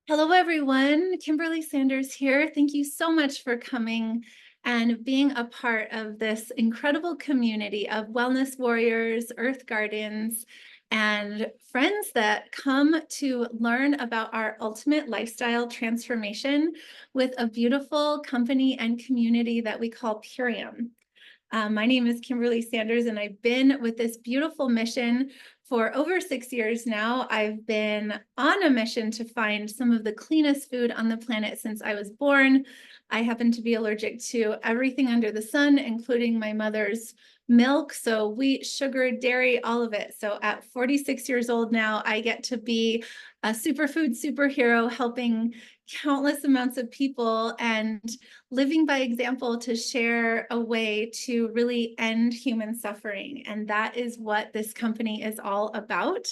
Hello, everyone. Kimberly Sanders here. Thank you so much for coming and being a part of this incredible community of wellness warriors, earth guardians, and friends that come to learn about our ultimate lifestyle transformation with a beautiful company and community that we call Purium. My name is Kimberly Sanders, and I've been with this beautiful mission for over 6 years now. I've been on a mission to find some of the cleanest food on the planet since I was born. I happen to be allergic to everything under the sun, including my mother's milk, so wheat, sugar, dairy, all of it. So at 46 years old now, I get to be a superfood superhero helping countless amounts of people and living by example to share a way to really end human suffering. And that is what this company is all about.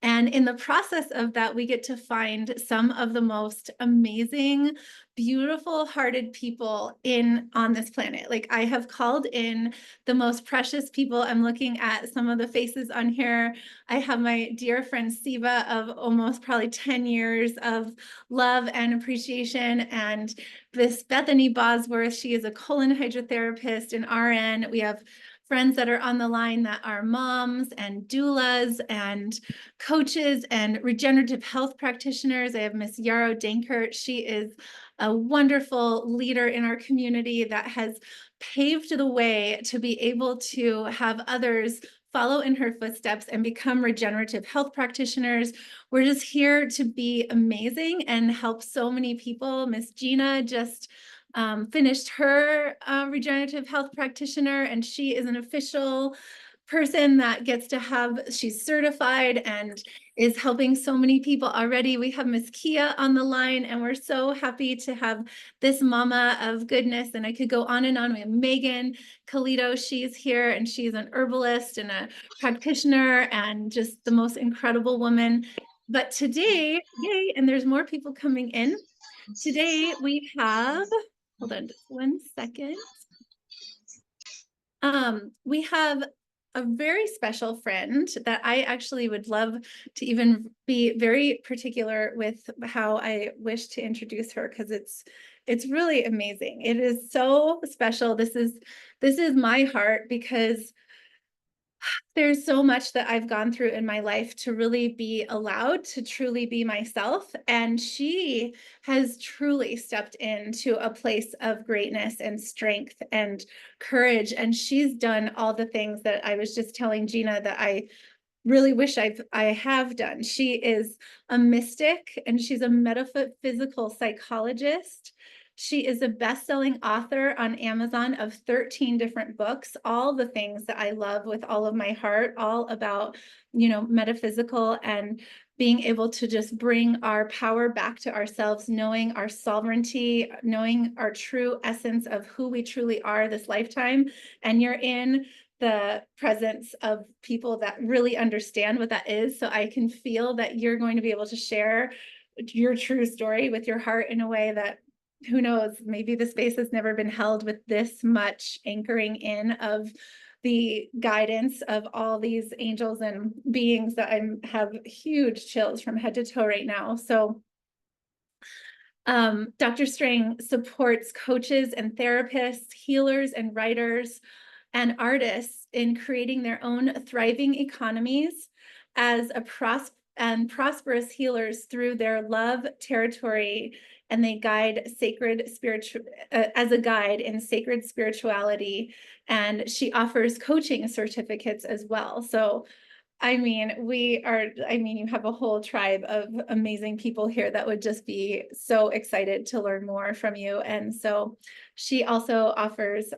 And in the process of that, we get to find some of the most amazing, beautiful hearted people on this planet. Like, I have called in the most precious people. I'm looking at some of the faces on here. I have my dear friend Siva of almost probably 10 years of love and appreciation. And this Bethany Bosworth, she is a colon hydrotherapist and RN. We have friends that are on the line that are moms and doulas and coaches and regenerative health practitioners. I have Miss Yarrow Dankert. She is a wonderful leader in our community that has paved the way to be able to have others follow in her footsteps and become regenerative health practitioners. We're just here to be amazing and help so many people. Miss Gina just finished her regenerative health practitioner, and she is an official person that gets to have, she's certified and is helping so many people already. We have Miss Kia on the line, and we're so happy to have this mama of goodness. And I could go on and on. We have Megan Calito. She's here, and she's an herbalist and a practitioner and just the most incredible woman. But today, yay, and there's more people coming in. Today we have, hold on just 1 second. We have a very special friend that I actually would love to even be very particular with how I wish to introduce her, because it's really amazing. It is so special. This is my heart, because there's so much that I've gone through in my life to really be allowed to truly be myself. And she has truly stepped into a place of greatness and strength and courage. And she's done all the things that I was just telling Gina that I really wish I have done. She is a mystic, and she's a metaphysical psychologist. She is a best-selling author on Amazon of 13 different books, all the things that I love with all of my heart, all about, metaphysical and being able to just bring our power back to ourselves, knowing our sovereignty, knowing our true essence of who we truly are this lifetime. And you're in the presence of people that really understand what that is. So I can feel that you're going to be able to share your true story with your heart in a way that, who knows, maybe the space has never been held with this much anchoring in of the guidance of all these angels and beings that I have huge chills from head to toe right now. So Dr. Strang supports coaches and therapists, healers and writers, and artists in creating their own thriving economies as prosperous healers through their love territory, and they guide as a guide in sacred spirituality. And she offers coaching certificates as well. So you have a whole tribe of amazing people here that would just be so excited to learn more from you. And so she also offers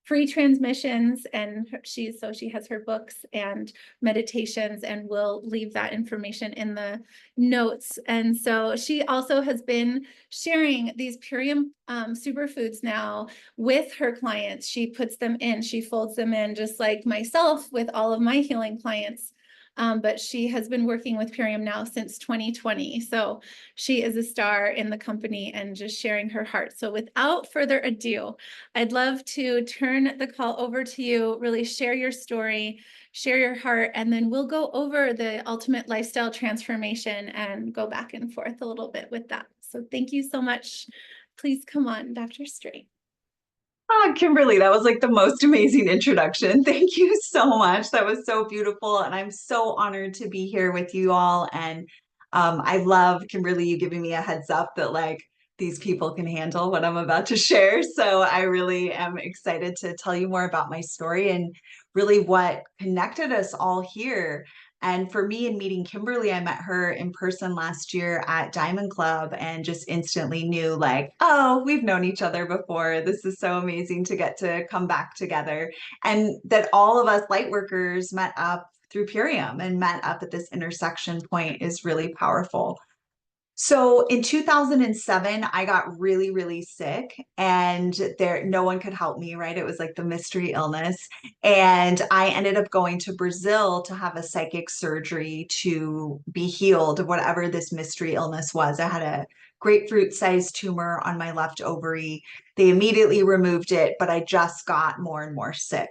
free transmissions, and she has her books and meditations, and we'll leave that information in the notes. And so she also has been sharing these Purium superfoods now with her clients. She puts them in, she folds them in, just like myself with all of my healing clients. but she has been working with Purium now since 2020. So she is a star in the company and just sharing her heart. So without further ado, I'd love to turn the call over to you, really share your story, share your heart, and then we'll go over the ultimate lifestyle transformation and go back and forth a little bit with that. So thank you so much. Please come on, Dr. Strang. Oh, Kimberly, that was like the most amazing introduction. Thank you so much. That was so beautiful. And I'm so honored to be here with you all. And I love, Kimberly, you giving me a heads up that like these people can handle what I'm about to share. So I really am excited to tell you more about my story and really what connected us all here. And for me, in meeting Kimberly, I met her in person last year at Diamond Club and just instantly knew, like, oh, we've known each other before. This is so amazing to get to come back together. And that all of us light workers met up through Purium and met up at this intersection point is really powerful. So in 2007, I got really, really sick and no one could help me, right? It was like the mystery illness. And I ended up going to Brazil to have a psychic surgery to be healed of whatever this mystery illness was. I had a grapefruit-sized tumor on my left ovary. They immediately removed it, but I just got more and more sick.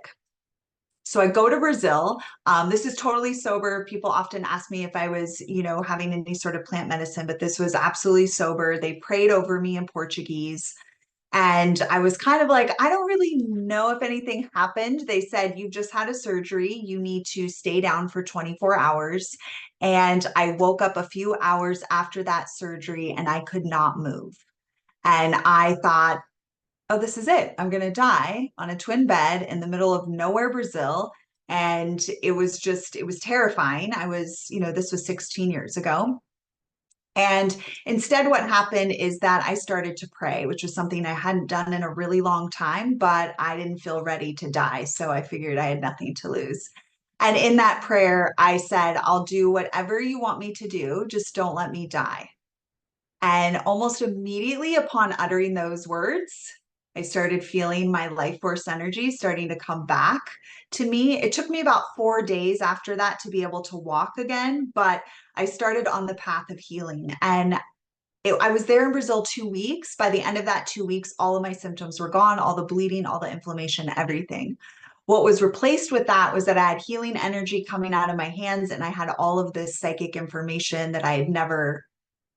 So I go to Brazil. This is totally sober. People often ask me if I was, having any sort of plant medicine, but this was absolutely sober. They prayed over me in Portuguese. And I was kind of like, I don't really know if anything happened. They said, you just had a surgery. You need to stay down for 24 hours. And I woke up a few hours after that surgery and I could not move. And I thought, oh, this is it. I'm going to die on a twin bed in the middle of nowhere, Brazil. And it was terrifying. This was 16 years ago. And instead, what happened is that I started to pray, which was something I hadn't done in a really long time, but I didn't feel ready to die. So I figured I had nothing to lose. And in that prayer, I said, I'll do whatever you want me to do. Just don't let me die. And almost immediately upon uttering those words, I started feeling my life force energy starting to come back to me. It took me about 4 days after that to be able to walk again, but I started on the path of healing. And I was there in Brazil 2 weeks. By the end of that 2 weeks, all of my symptoms were gone, all the bleeding, all the inflammation, everything. What was replaced with that was that I had healing energy coming out of my hands, and I had all of this psychic information that I had never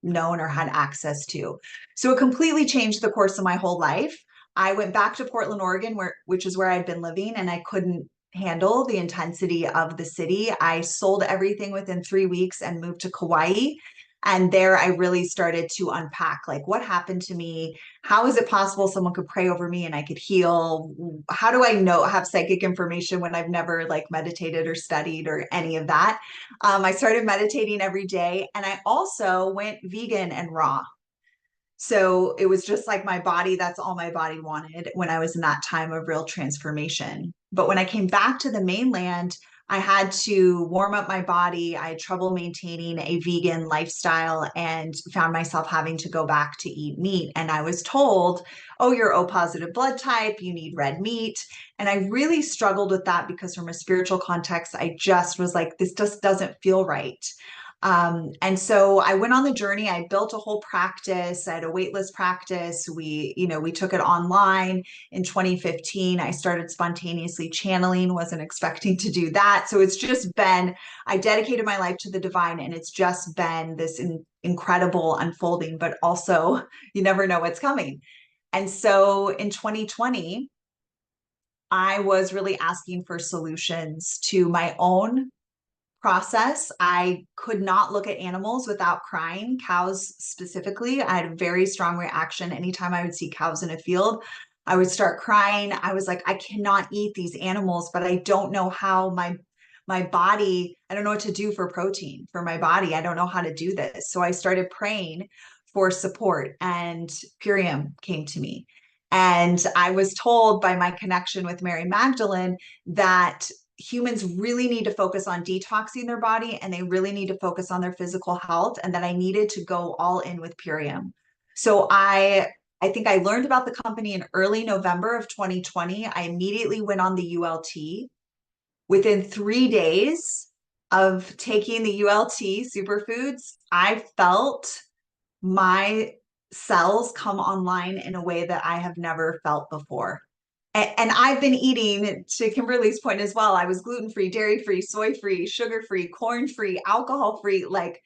known or had access to. So it completely changed the course of my whole life. I went back to Portland, Oregon, which is where I'd been living, and I couldn't handle the intensity of the city. I sold everything within 3 weeks and moved to Kauai. And there I really started to unpack, like, what happened to me? How is it possible someone could pray over me and I could heal? How do I have psychic information when I've never like meditated or studied or any of that? I started meditating every day, and I also went vegan and raw. So it was just like my body, that's all my body wanted when I was in that time of real transformation. But when I came back to the mainland, I had to warm up my body. I had trouble maintaining a vegan lifestyle and found myself having to go back to eat meat. And I was told, oh, you're O positive blood type, you need red meat. And I really struggled with that because from a spiritual context, I just was like, this just doesn't feel right. And so I went on the journey. I built a whole practice. I had a waitlist practice. We took it online in 2015. I started spontaneously channeling, wasn't expecting to do that. So it's just been, I dedicated my life to the divine, and it's just been this incredible unfolding, but also you never know what's coming. And so in 2020, I was really asking for solutions to my own process. I could not look at animals without crying, cows specifically. I had a very strong reaction. Anytime I would see cows in a field, I would start crying. I was like, I cannot eat these animals, but I don't know how my body, I don't know what to do for protein for my body. I don't know how to do this. So I started praying for support, and Purium came to me. And I was told by my connection with Mary Magdalene that humans really need to focus on detoxing their body, and they really need to focus on their physical health, and that I needed to go all in with Purium. So I think I learned about the company in early November of 2020. I immediately went on the ULT. Within 3 days, of taking the ULT Superfoods, I felt my cells come online in a way that I have never felt before. And I've been eating, to Kimberly's point as well, I was gluten-free, dairy-free, soy-free, sugar-free, corn-free, alcohol-free. Like,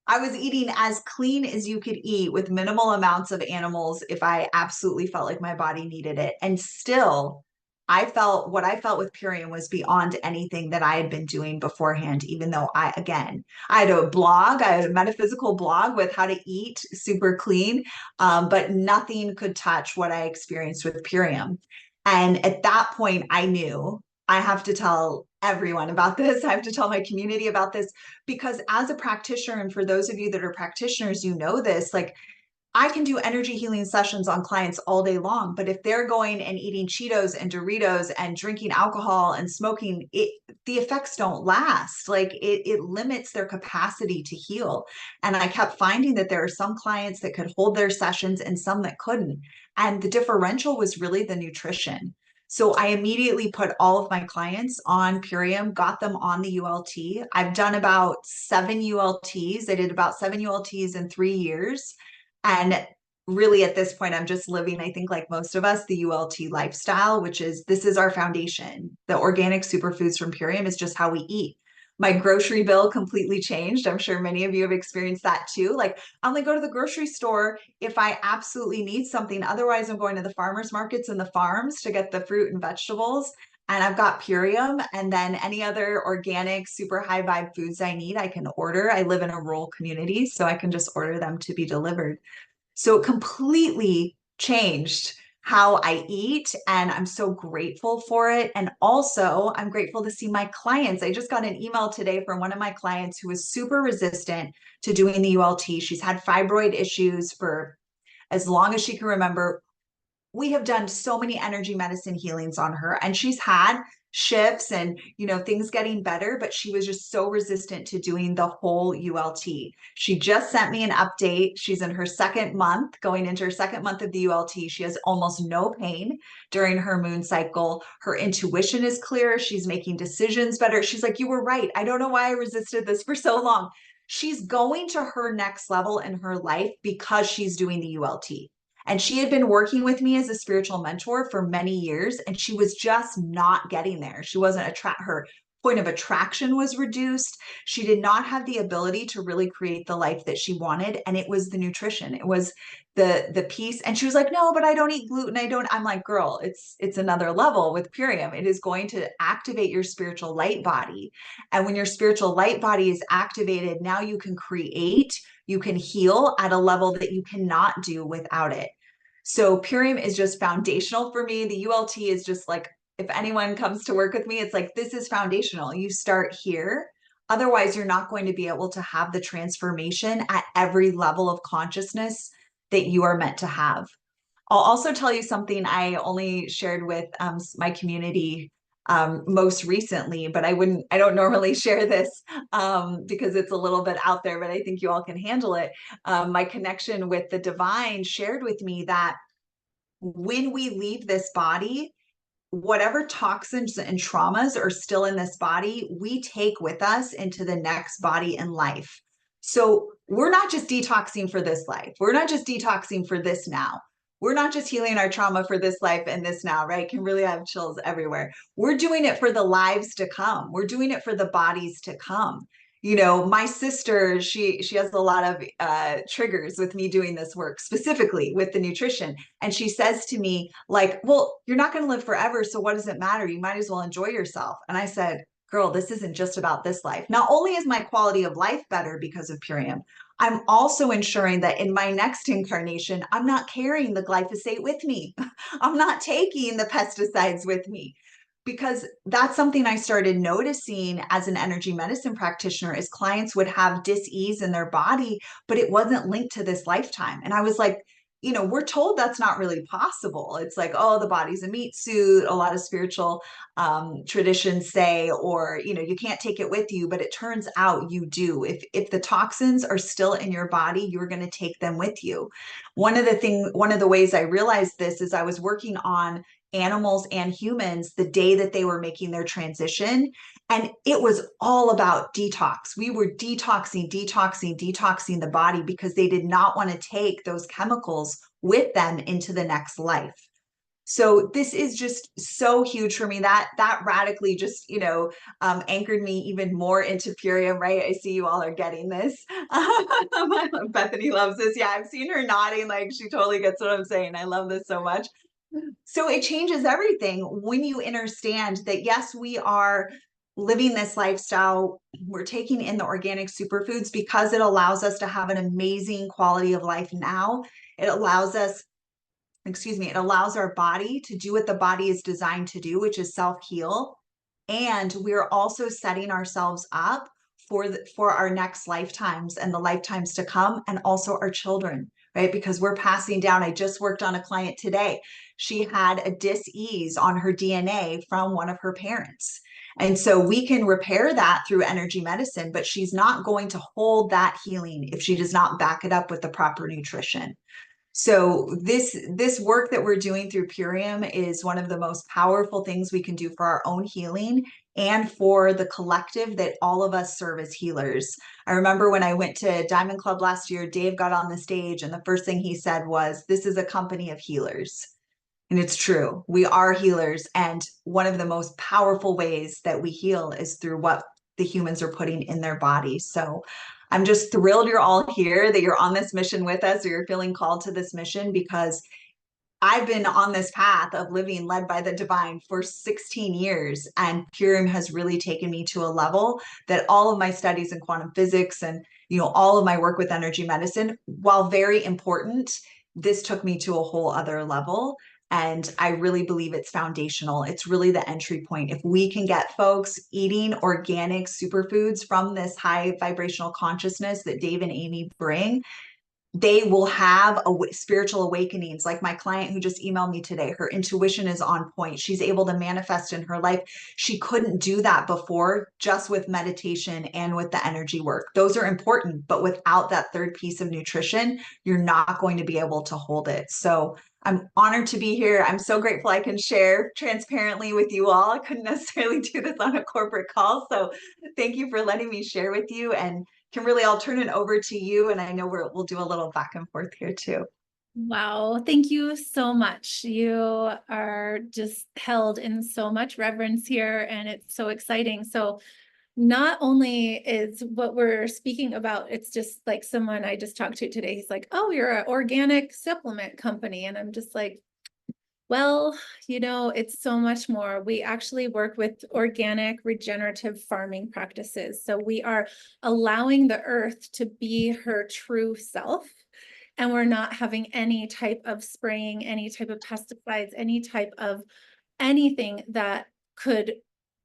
I was eating as clean as you could eat with minimal amounts of animals if I absolutely felt like my body needed it. And still, I felt what I felt with Purium was beyond anything that I had been doing beforehand, even though I had a blog, I had a metaphysical blog with how to eat super clean, but nothing could touch what I experienced with Purium. And at that point, I knew I have to tell everyone about this. I have to tell my community about this because as a practitioner, and for those of you that are practitioners, you know this, like I can do energy healing sessions on clients all day long, but if they're going and eating Cheetos and Doritos and drinking alcohol and smoking, the effects don't last. Like it limits their capacity to heal. And I kept finding that there are some clients that could hold their sessions and some that couldn't. And the differential was really the nutrition. So I immediately put all of my clients on Purium, got them on the ULT. I've done about 7 ULTs. I did about 7 ULTs in 3 years. And really at this point, I'm just living, I think, like most of us, the ULT lifestyle, which is this is our foundation. The organic superfoods from Purium is just how we eat. My grocery bill completely changed. I'm sure many of you have experienced that too. Like I only go to the grocery store if I absolutely need something. Otherwise, I'm going to the farmers markets and the farms to get the fruit and vegetables. And I've got Purium, and then any other organic, super high vibe foods I need, I can order. I live in a rural community, so I can just order them to be delivered. So it completely changed how I eat, and I'm so grateful for it. And also, I'm grateful to see my clients. I just got an email today from one of my clients who was super resistant to doing the ULT. She's had fibroid issues for as long as she can remember. We have done so many energy medicine healings on her, and she's had shifts and things getting better, but she was just so resistant to doing the whole ULT. She just sent me an update. She's in her second month, going into her second month of the ULT. She has almost no pain during her moon cycle. Her intuition is clear. She's making decisions better. She's like, you were right. I don't know why I resisted this for so long. She's going to her next level in her life because she's doing the ULT. And she had been working with me as a spiritual mentor for many years, and she was just not getting there. She wasn't her point of attraction was reduced. She did not have the ability to really create the life that she wanted. And it was the nutrition. It was the piece. And she was like, no, but I don't eat gluten. I'm like, girl, it's another level with Purium. It is going to activate your spiritual light body. And when your spiritual light body is activated, now you can create, you can heal at a level that you cannot do without it. So Purium is just foundational for me. The ULT is just like, if anyone comes to work with me, it's like, this is foundational. You start here. Otherwise, you're not going to be able to have the transformation at every level of consciousness that you are meant to have. I'll also tell you something I only shared with my community most recently, but I don't normally share this because it's a little bit out there, but I think you all can handle it. My connection with the divine shared with me that when we leave this body, whatever toxins and traumas are still in this body, we take with us into the next body in life. So we're not just detoxing for this life. We're not just detoxing for this now. We're not just healing our trauma for this life and this now, right? Can really have chills everywhere. We're doing it for the lives to come. We're doing it for the bodies to come. My sister, she has a lot of triggers with me doing this work, specifically with the nutrition. And she says to me, like, well, you're not going to live forever, so what does it matter? You might as well enjoy yourself. And I said, girl, this isn't just about this life. Not only is my quality of life better because of Purium, I'm also ensuring that in my next incarnation, I'm not carrying the glyphosate with me. I'm not taking the pesticides with me, because that's something I started noticing as an energy medicine practitioner is clients would have dis-ease in their body, but it wasn't linked to this lifetime. And I was like, we're told that's not really possible. It's like, oh, the body's a meat suit. A lot of spiritual traditions say, or, you can't take it with you, but it turns out you do. If the toxins are still in your body, you're going to take them with you. One of the ways I realized this is I was working on animals and humans the day that they were making their transition. And it was all about detox. We were detoxing the body because they did not want to take those chemicals with them into the next life. So this is just so huge for me. That radically just, anchored me even more into Purium, right? I see you all are getting this. Bethany loves this. Yeah, I've seen her nodding like she totally gets what I'm saying. I love this so much. So it changes everything when you understand that, yes, we are living this lifestyle. We're taking in the organic superfoods because it allows us to have an amazing quality of life now. It allows us, it allows our body to do what the body is designed to do, which is self-heal. And we're also setting ourselves up for our next lifetimes and the lifetimes to come, and also our children, right? Because we're passing down. I just worked on a client today. She had a dis-ease on her DNA from one of her parents. And so we can repair that through energy medicine, but she's not going to hold that healing if she does not back it up with the proper nutrition. So this work that we're doing through Purium is one of the most powerful things we can do for our own healing and for the collective that all of us serve as healers. I remember when I went to Diamond Club last year, Dave got on the stage and the first thing he said was, "This is a company of healers." And it's true. We are healers. And one of the most powerful ways that we heal is through what the humans are putting in their bodies. So I'm just thrilled you're all here, that you're on this mission with us, or you're feeling called to this mission, because I've been on this path of living led by the divine for 16 years. And Purium has really taken me to a level that all of my studies in quantum physics and, all of my work with energy medicine, while very important, this took me to a whole other level. And I really believe it's foundational. It's really the entry point. If we can get folks eating organic superfoods from this high vibrational consciousness that Dave and Amy bring, they will have spiritual awakenings. Like my client who just emailed me today, her intuition is on point. She's able to manifest in her life. She couldn't do that before, just with meditation and with the energy work. Those are important, but without that third piece of nutrition, you're not going to be able to hold it. So I'm honored to be here. I'm so grateful I can share transparently with you all. I couldn't necessarily do this on a corporate call. So thank you for letting me share with you. And Kimberly, I'll turn it over to you. And I know we'll do a little back and forth here too. Wow, thank you so much. You are just held in so much reverence here, and it's so exciting. So not only is what we're speaking about, it's just like someone I just talked to today, he's like, "Oh, you're an organic supplement company." And I'm just like, well, it's so much more. We actually work with organic regenerative farming practices. So we are allowing the earth to be her true self. And we're not having any type of spraying, any type of pesticides, any type of anything that could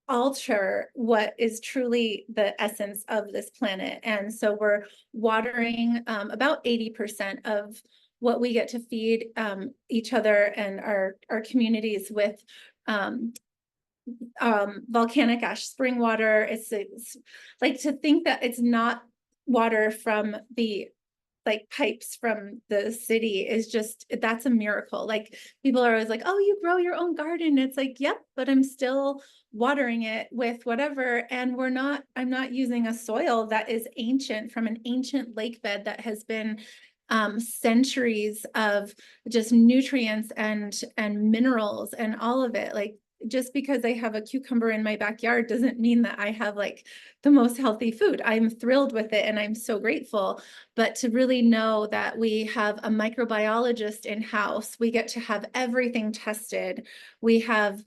alter what is truly the essence of this planet. And so we're watering about 80% of what we get to feed each other and our communities with volcanic ash spring water. It's like, to think that it's not water from the pipes from the city is just, that's a miracle. Like, people are always like, "Oh, you grow your own garden." It's like, yep, but I'm still watering it with whatever. And I'm not using a soil that is ancient, from an ancient lake bed that has been centuries of just nutrients and minerals and all of it. Like, just because I have a cucumber in my backyard doesn't mean that I have the most healthy food. I'm thrilled with it and I'm so grateful. But to really know that we have a microbiologist in house, we get to have everything tested. We have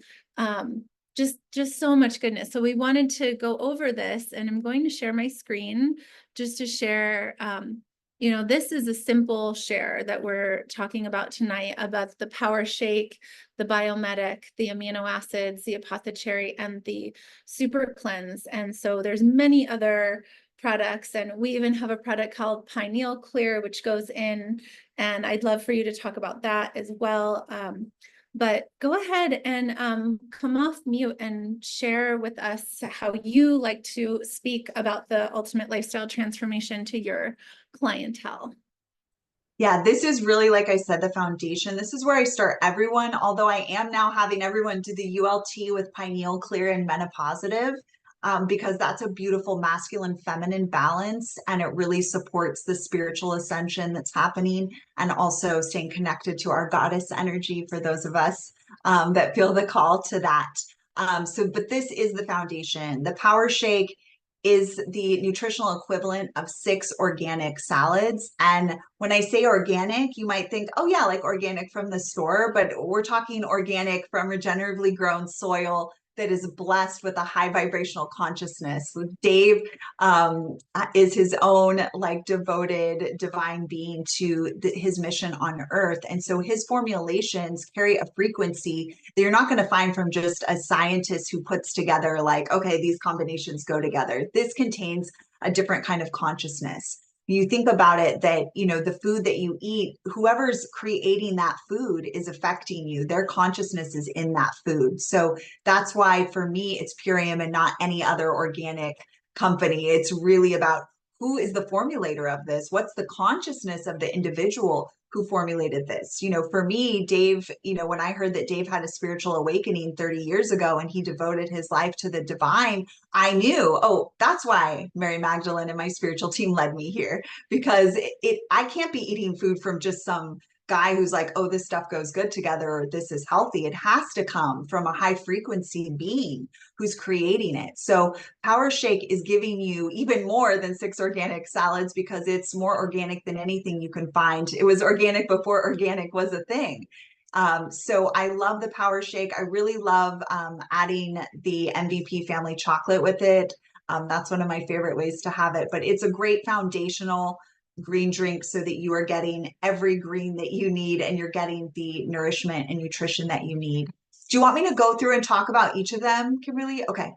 just so much goodness. So we wanted to go over this, and I'm going to share my screen just to share. This is a simple share that we're talking about tonight, about the Power Shake, the Biomedic, the amino acids, the apothecary, and the Super Cleanse. And so there's many other products, and we even have a product called Pineal Clear, which goes in, and I'd love for you to talk about that as well. But go ahead and come off mute and share with us how you like to speak about the ultimate lifestyle transformation to your clientele. Yeah, this is really, like I said, the foundation. This is where I start everyone, although I am now having everyone do the ULT with pineal clear and menopositive, because that's a beautiful masculine feminine balance. And it really supports the spiritual ascension that's happening and also staying connected to our goddess energy for those of us that feel the call to that. But this is the foundation. The Power Shake is the nutritional equivalent of 6 organic salads. And when I say organic, you might think, oh, yeah, like organic from the store, but we're talking organic from regeneratively grown soil that is blessed with a high vibrational consciousness. So Dave is his own like devoted divine being to his mission on earth. And so his formulations carry a frequency that you're not going to find from just a scientist who puts together like, okay, these combinations go together. This contains a different kind of consciousness. You think about it that, you know, the food that you eat, whoever's creating that food is affecting you. Their consciousness is in that food. So that's why for me, it's Purium and not any other organic company. It's really about who is the formulator of this? What's the consciousness of the individual who formulated this? You know, for me, Dave, you know, when I heard that Dave had a spiritual awakening 30 years ago and he devoted his life to the divine, I knew, oh, that's why Mary Magdalene and my spiritual team led me here, because I can't be eating food from just some guy who's like, oh, this stuff goes good together, or this is healthy. It has to come from a high frequency being who's creating it. So Power Shake is giving you even more than 6 organic salads because it's more organic than anything you can find. It was organic before organic was a thing. So I love the Power Shake. I really love adding the MVP family chocolate with it. That's one of my favorite ways to have it, but it's a great foundational green drink so that you are getting every green that you need and you're getting the nourishment and nutrition that you need. Do you want me to go through and talk about each of them, Kimberly? Okay.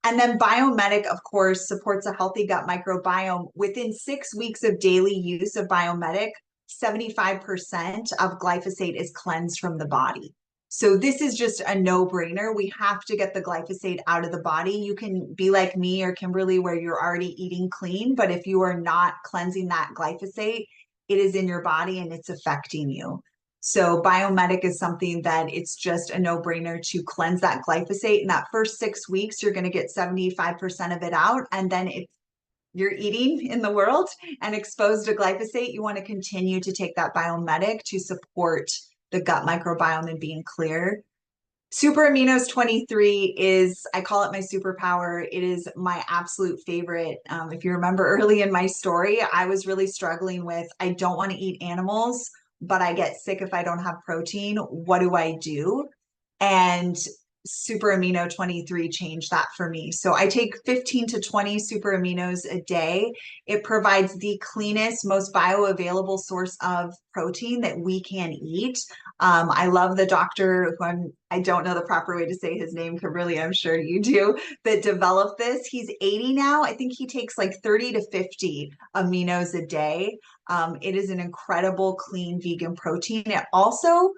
And then Biomedic, of course, supports a healthy gut microbiome. Within 6 weeks of daily use of Biomedic, 75% of glyphosate is cleansed from the body. So this is just a no-brainer. We have to get the glyphosate out of the body. You can be like me or Kimberly where you're already eating clean, but if you are not cleansing that glyphosate, it is in your body and it's affecting you. So Biomedic is something that it's just a no-brainer to cleanse that glyphosate. In that first 6 weeks, you're going to get 75% of it out. And then if you're eating in the world and exposed to glyphosate, you want to continue to take that Biomedic to support the gut microbiome and being clear. Super Aminos 23 is, I call it my superpower. It is my absolute favorite. If you remember early in my story, I was really struggling with, I don't want to eat animals, but I get sick if I don't have protein. What do I do? And Super Amino 23 changed that for me. So I take 15 to 20 super aminos a day. It provides the cleanest, most bioavailable source of protein that we can eat. I love the doctor who I don't know the proper way to say his name, Kimberly, I'm sure you do, that developed this. He's 80 now. I think he takes like 30 to 50 aminos a day. It is an incredible, clean vegan protein. It also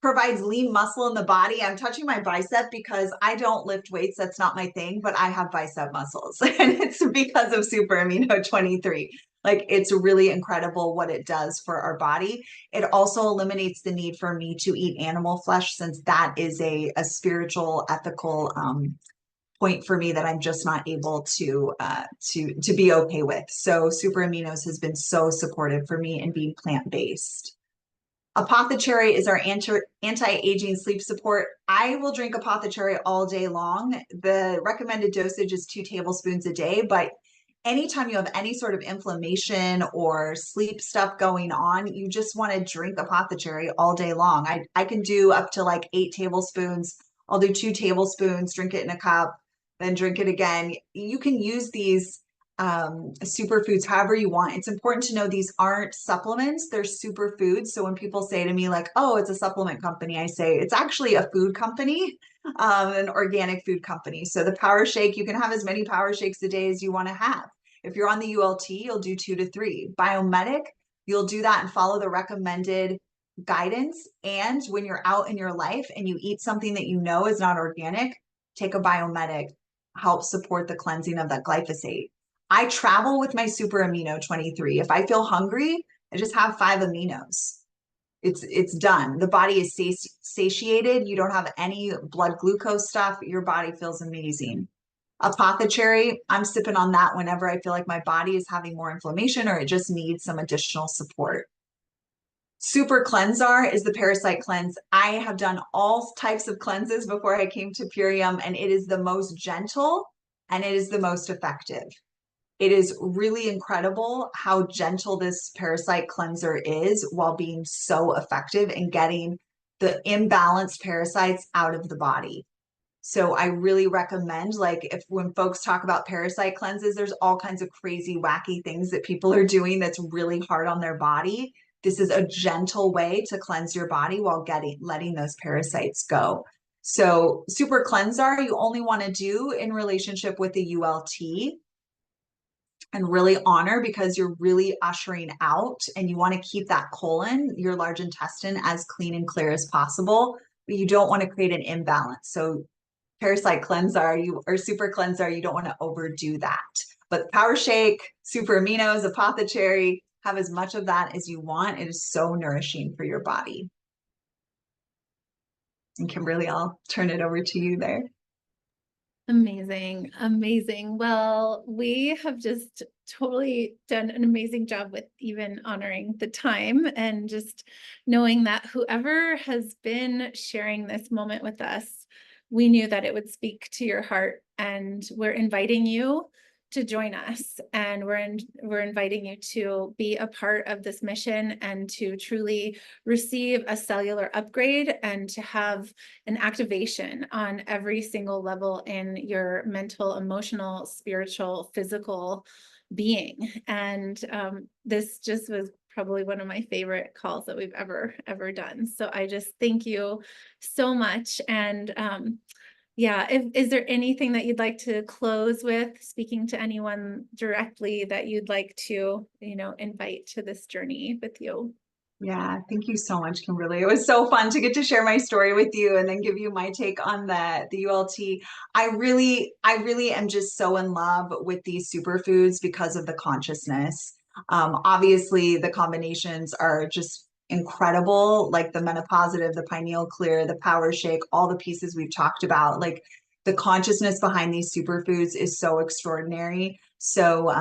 provides lean muscle in the body. I'm touching my bicep because I don't lift weights. That's not my thing, but I have bicep muscles and it's because of Super Amino 23. Like it's really incredible what it does for our body. It also eliminates the need for me to eat animal flesh since that is a spiritual, ethical point for me that I'm just not able to be okay with. So Super Aminos has been so supportive for me in being plant-based. Apothecary is our anti-aging sleep support. I will drink Apothecary all day long. The recommended dosage is 2 tablespoons a day, but anytime you have any sort of inflammation or sleep stuff going on, you just want to drink Apothecary all day long. I can do up to like 8 tablespoons. I'll do 2 tablespoons, drink it in a cup, then drink it again. You can use these superfoods however you want. It's important to know these aren't supplements, they're superfoods. So when people say to me like, oh, it's a supplement company, I say it's actually a food company, an organic food company. So the Power Shake, you can have as many Power Shakes a day as you want to have. If you're on the ULT, you'll do 2 to 3. Biomedic, you'll do that and follow the recommended guidance. And when you're out in your life and you eat something that you know is not organic, take a Biomedic, help support the cleansing of that glyphosate. I travel with my Super Amino 23. If I feel hungry, and just have 5 aminos. It's done. The body is satiated. You don't have any blood glucose stuff. Your body feels amazing. Apothecary, I'm sipping on that whenever I feel like my body is having more inflammation or it just needs some additional support. Super Cleansar is the parasite cleanse. I have done all types of cleanses before I came to Purium, and it is the most gentle and it is the most effective. It is really incredible how gentle this parasite cleanser is while being so effective in getting the imbalanced parasites out of the body. So I really recommend, like, if when folks talk about parasite cleanses, there's all kinds of crazy, wacky things that people are doing that's really hard on their body. This is a gentle way to cleanse your body while letting those parasites go. So Super Cleansar, you only want to do in relationship with the ULT and really honor, because you're really ushering out and you want to keep that colon, your large intestine, as clean and clear as possible, but you don't want to create an imbalance. So parasite cleanser, or super cleanser, you don't want to overdo that. But power shake, super aminos, apothecary, have as much of that as you want. It is so nourishing for your body. And Kimberly, I'll turn it over to you there. Amazing, amazing. Well, we have just totally done an amazing job with even honoring the time and just knowing that whoever has been sharing this moment with us, we knew that it would speak to your heart, and we're inviting you to join us, and we're inviting you to be a part of this mission and to truly receive a cellular upgrade and to have an activation on every single level in your mental, emotional, spiritual, physical being. And this just was probably one of my favorite calls that we've ever done. So I just thank you so much. And yeah, is there anything that you'd like to close with, speaking to anyone directly that you'd like to, invite to this journey with you? Yeah, thank you so much, Kimberly. It was so fun to get to share my story with you and then give you my take on the ULT. I really am just so in love with these superfoods because of the consciousness. Obviously, the combinations are just incredible, like the metapositive, the pineal clear, the power shake, all the pieces we've talked about. Like, the consciousness behind these superfoods is so extraordinary. So,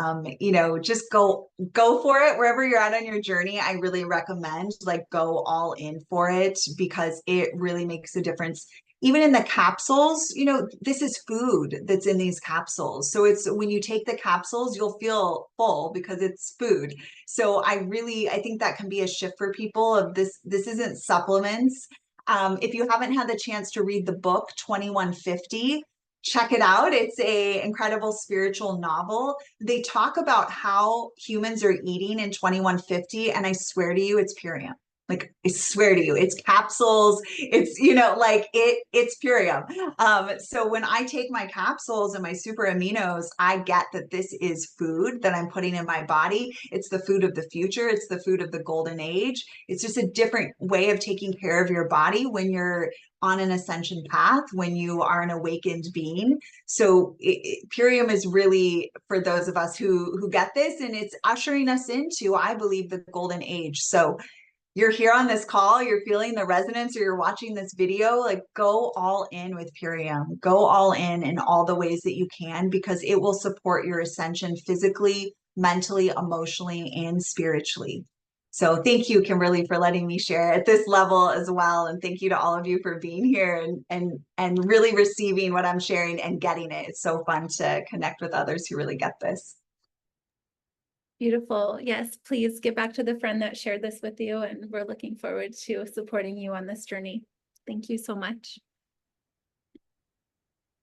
just go for it wherever you're at on your journey. I really recommend, like, go all in for it, because it really makes a difference. Even in the capsules, this is food that's in these capsules. So it's, when you take the capsules, you'll feel full because it's food. So I think that can be a shift for people of this. This isn't supplements. If you haven't had the chance to read the book 2150, check it out. It's a incredible spiritual novel. They talk about how humans are eating in 2150, and I swear to you, it's Purium. Like, I swear to you, it's capsules. It's, it's Purium. So when I take my capsules and my super aminos, I get that this is food that I'm putting in my body. It's the food of the future. It's the food of the golden age. It's just a different way of taking care of your body when you're on an ascension path, when you are an awakened being. So Purium is really for those of us who get this, and it's ushering us into, I believe, the golden age. So you're here on this call, you're feeling the resonance, or you're watching this video, like, go all in with Purium. Go all in all the ways that you can, because it will support your ascension physically, mentally, emotionally, and spiritually. So thank you, Kimberly, for letting me share at this level as well. And thank you to all of you for being here and really receiving what I'm sharing and getting it. It's so fun to connect with others who really get this. Beautiful. Yes, please get back to the friend that shared this with you, and we're looking forward to supporting you on this journey. Thank you so much.